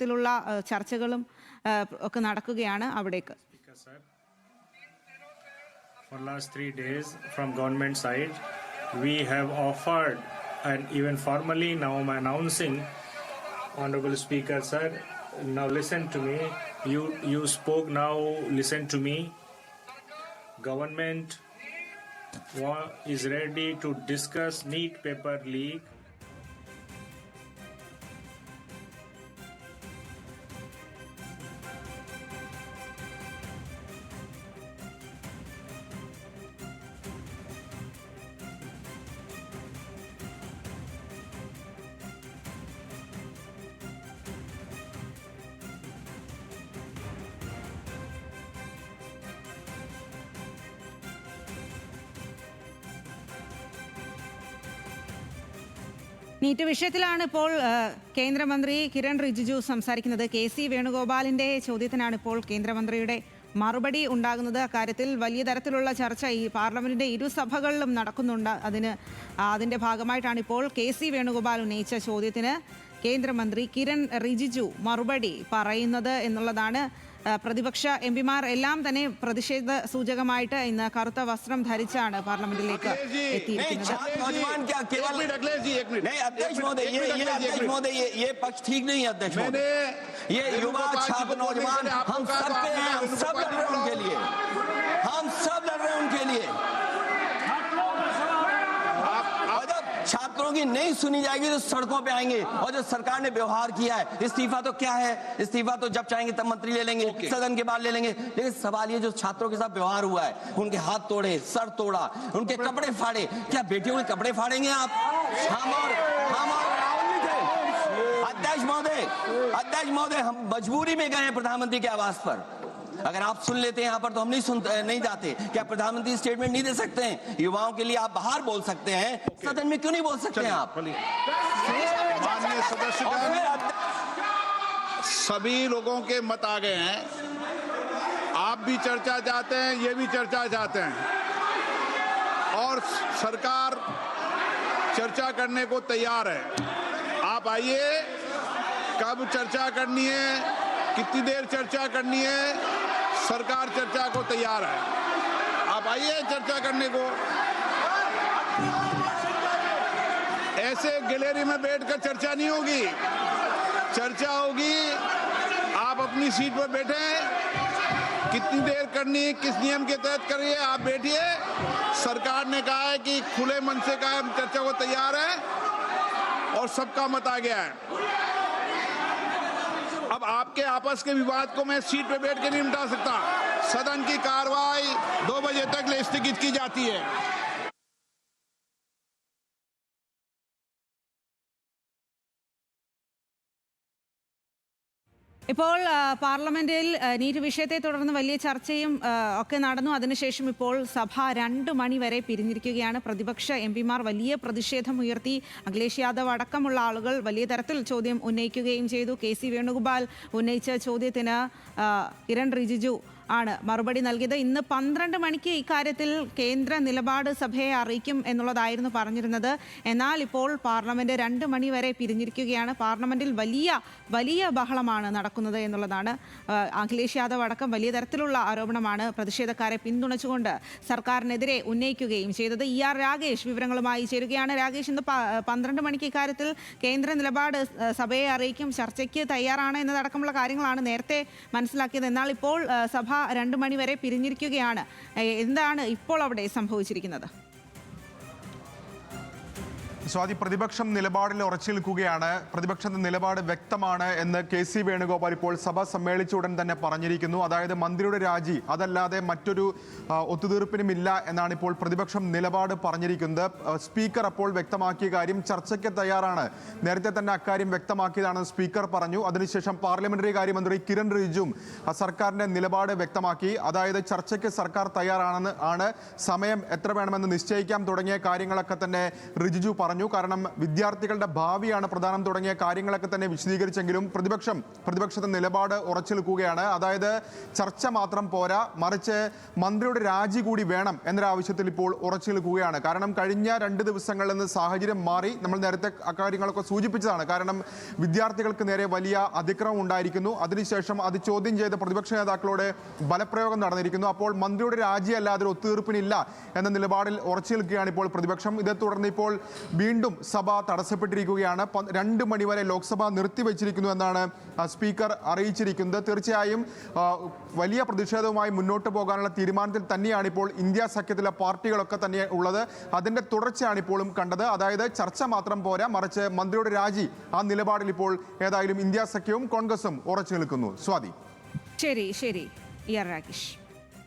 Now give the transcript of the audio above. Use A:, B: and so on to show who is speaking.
A: തരത്തിലുള്ള ചർച്ചകളും ഒക്കെ നടക്കുകയാണ് അവിടേക്ക്.
B: For last 3 days from government side we have offered and even formally now I'm announcing, Honorable Speaker sir, now listen to me, you spoke, now listen to me. Government is ready to discuss NEET paper leak.
A: NEET വിഷയത്തിലാണ് ഇപ്പോൾ കേന്ദ്രമന്ത്രി കിരൺ റിജിജു സംസാരിക്കുന്നത്. KC വേണുഗോപാലിന്റെ ചോദ്യത്തിനാണ് ഇപ്പോൾ കേന്ദ്രമന്ത്രിയുടെ മറുപടി ഉണ്ടാകുന്നത്. അക്കാര്യത്തിൽ വലിയ തരത്തിലുള്ള ചർച്ച ഈ പാർലമെന്റിന്റെ ഇരുസഭകളിലും നടക്കുന്നുണ്ട്. അതിന്റെ ഭാഗമായിട്ടാണ് ഇപ്പോൾ KC വേണുഗോപാൽ ഉന്നയിച്ച ചോദ്യത്തിന് കേന്ദ്രമന്ത്രി കിരൺ റിജിജു മറുപടി പറയുന്നത് എന്നുള്ളതാണ്. പ്രതിപക്ഷ എംപിമാർ എല്ലാം തന്നെ പ്രതിഷേധ സൂചകമായിട്ട് ഇന്ന് കറുത്ത വസ്ത്രം ധരിച്ചാണ് പാർലമെന്റിലേക്ക് എത്തിയിരിക്കുന്നത്.
C: छात्रों की नहीं सुनी जाएगी तो सड़कों पे आएंगे। और जो सरकार ने व्यवहार किया है, इस्तीफा तो क्या है, इस्तीफा तो जब चाहेंगे तब मंत्री ले लेंगे, सदन के बाद ले लेंगे। लेकिन सवाल ये जो छात्रों के साथ व्यवहार हुआ है, उनके हाथ तोड़े, सर तोड़ा, उनके कपड़े फाड़े, क्या बेटियों के कपड़े फाड़ेंगे आप? हम और राहुल नहीं थे। अध्यक्ष महोदय हम मजबूरी में गए हैं प्रधानमंत्री के आवास पर। अगर आप सुन लेते हैं यहाँ पर तो हम नहीं जाते। क्या प्रधानमंत्री स्टेटमेंट नहीं दे सकते हैं? युवाओं के लिए आप बाहर बोल सकते हैं, सदन में क्यों नहीं बोल सकते हैं आप?
D: माननीय सदस्यगण, सभी लोगों के मत आ गए हैं। आप भी चर्चा चाहते हैं, ये भी चर्चा चाहते हैं और सरकार चर्चा करने को तैयार है। आप आइए, कब चर्चा करनी है, कितनी देर चर्चा करनी है, सरकार चर्चा को तैयार है। आप आइए चर्चा करने को। ऐसे गैलरी में बैठकर चर्चा नहीं होगी, चर्चा होगी आप अपनी सीट पर बैठे, कितनी देर करनी, किस नियम के तहत करिए, आप बैठिए। सरकार ने कहा है कि खुले मन से कहा हम चर्चा को तैयार है और सबका मत आ गया है। अब आपके आपस के विवाद को मैं सीट पे बैठ के नहीं मिटा सकता। सदन की कार्रवाई 2 बजे तक स्थगित की जाती है।
A: ഇപ്പോൾ പാർലമെന്റിൽ നീറ്റ് വിഷയത്തെ തുടർന്ന് വലിയ ചർച്ചയും ഒക്കെ നടന്നു. അതിനുശേഷം ഇപ്പോൾ സഭ 2 മണി വരെ പിരിഞ്ഞിരിക്കുകയാണ്. പ്രതിപക്ഷ എംപിമാർ വലിയ പ്രതിഷേധം ഉയർത്തി. അഖിലേഷ് യാദവ് അടക്കമുള്ള ആളുകൾ വലിയ തരത്തിൽ ചോദ്യം ഉന്നയിക്കുകയും ചെയ്തു. KC വേണുഗോപാൽ ഉന്നയിച്ച ചോദ്യത്തിന് കിരൺ റിജിജു ആണ് മറുപടി നൽകിയത്. ഇന്ന് 12 മണിക്ക് ഇക്കാര്യത്തിൽ കേന്ദ്ര നിലപാട് സഭയെ അറിയിക്കും എന്നുള്ളതായിരുന്നു പറഞ്ഞിരുന്നത്. എന്നാൽ ഇപ്പോൾ പാർലമെന്റ് 2 മണി വരെ പിരിഞ്ഞിരിക്കുകയാണ്. പാർലമെന്റിൽ വലിയ ബഹളമാണ് നടക്കുന്നത് എന്നുള്ളതാണ്. അഖിലേഷ് യാദവ് അടക്കം വലിയ തരത്തിലുള്ള ആരോപണമാണ് പ്രതിഷേധക്കാരെ പിന്തുണച്ചുകൊണ്ട് സർക്കാരിനെതിരെ ഉന്നയിക്കുകയും ചെയ്തത്. ER രാഗേഷ് വിവരങ്ങളുമായി ചേരുകയാണ്. രാഗേഷ്, ഇന്ന് 12 മണിക്ക് ഇക്കാര്യത്തിൽ കേന്ദ്ര നിലപാട് സഭയെ അറിയിക്കും, ചർച്ചയ്ക്ക് തയ്യാറാണ് എന്നതടക്കമുള്ള കാര്യങ്ങളാണ് നേരത്തെ മനസ്സിലാക്കിയത്. എന്നാൽ ഇപ്പോൾ സഭ 2 മണി വരെ പിരിഞ്ഞിരിക്കുകയാണ്. എന്താണ് ഇപ്പോൾ അവിടെ സംഭവിച്ചിരിക്കുന്നത്?
E: സ്വാതി, പ്രതിപക്ഷം നിലപാടിൽ ഉറച്ചു നിൽക്കുകയാണ്. പ്രതിപക്ഷത്തിന്റെ നിലപാട് വ്യക്തമാണ് എന്ന് KC വേണുഗോപാൽ ഇപ്പോൾ സഭ സമ്മേളിച്ച ഉടൻ തന്നെ പറഞ്ഞിരിക്കുന്നു. അതായത് മന്ത്രിയുടെ രാജി, അതല്ലാതെ മറ്റൊരു ഒത്തുതീർപ്പിനുമില്ല എന്നാണ് ഇപ്പോൾ പ്രതിപക്ഷം നിലപാട് പറഞ്ഞിരിക്കുന്നത്. സ്പീക്കർ അപ്പോൾ വ്യക്തമാക്കിയ കാര്യം ചർച്ചയ്ക്ക് തയ്യാറാണ്, നേരത്തെ തന്നെ അക്കാര്യം വ്യക്തമാക്കിയതാണെന്ന് സ്പീക്കർ പറഞ്ഞു. അതിനുശേഷം പാർലമെന്ററി കാര്യമന്ത്രി കിരൺ റിജിജുവും സർക്കാരിന്റെ നിലപാട് വ്യക്തമാക്കി. അതായത് ചർച്ചയ്ക്ക് സർക്കാർ തയ്യാറാണെന്ന്, സമയം എത്ര വേണമെന്ന് നിശ്ചയിക്കാം തുടങ്ങിയ കാര്യങ്ങളൊക്കെ തന്നെ റിജിജു പറഞ്ഞു. പറഞ്ഞു. കാരണം വിദ്യാർത്ഥികളുടെ ഭാവിയാണ് പ്രധാനം തുടങ്ങിയ കാര്യങ്ങളൊക്കെ തന്നെ വിശദീകരിച്ചെങ്കിലും പ്രതിപക്ഷത്തെ നിലപാട് ഉറച്ചു നിൽക്കുകയാണ്. അതായത് ചർച്ച മാത്രം പോരാ, മറിച്ച് മന്ത്രിയുടെ രാജി കൂടി വേണം എന്നൊരാവശ്യത്തിൽ ഇപ്പോൾ ഉറച്ചു നിൽക്കുകയാണ്. കാരണം കഴിഞ്ഞ 2 ദിവസങ്ങളിൽ നിന്ന് സാഹചര്യം മാറി. നമ്മൾ നേരത്തെ അക്കാര്യങ്ങളൊക്കെ സൂചിപ്പിച്ചതാണ്. കാരണം വിദ്യാർത്ഥികൾക്ക് നേരെ വലിയ അതിക്രമം ഉണ്ടായിരിക്കുന്നു. അതിനുശേഷം അത് ചോദ്യം ചെയ്ത് പ്രതിപക്ഷ നേതാക്കളോട് ബലപ്രയോഗം നടന്നിരിക്കുന്നു. അപ്പോൾ മന്ത്രിയുടെ രാജി അല്ലാതെ ഒത്തുതീർപ്പിനില്ല എന്ന നിലപാടിൽ ഉറച്ചു നിൽക്കുകയാണ് ഇപ്പോൾ പ്രതിപക്ഷം. ഇതേ തുടർന്ന് ഇപ്പോൾ വീണ്ടും സഭ തടസ്സപ്പെട്ടിരിക്കുകയാണ്. 2 മണിവരെ ലോക്സഭ നിർത്തിവെച്ചിരിക്കുന്നു എന്നാണ് സ്പീക്കർ അറിയിച്ചിരിക്കുന്നത്. തീർച്ചയായും വലിയ പ്രതിഷേധവുമായി മുന്നോട്ട് പോകാനുള്ള തീരുമാനത്തിൽ തന്നെയാണ് ഇപ്പോൾ ഇന്ത്യ സഖ്യത്തിലെ പാർട്ടികളൊക്കെ തന്നെ ഉള്ളത്. അതിന്റെ തുടർച്ചയാണ് ഇപ്പോഴും കണ്ടത്. അതായത് ചർച്ച മാത്രം പോരാ, മറിച്ച് മന്ത്രിയുടെ രാജി, ആ നിലപാടിൽ ഇപ്പോൾ ഏതായാലും ഇന്ത്യ സഖ്യവും കോൺഗ്രസും ഉറച്ചു നിൽക്കുന്നു. സ്വാതി.
A: ശരി രാകേഷ്.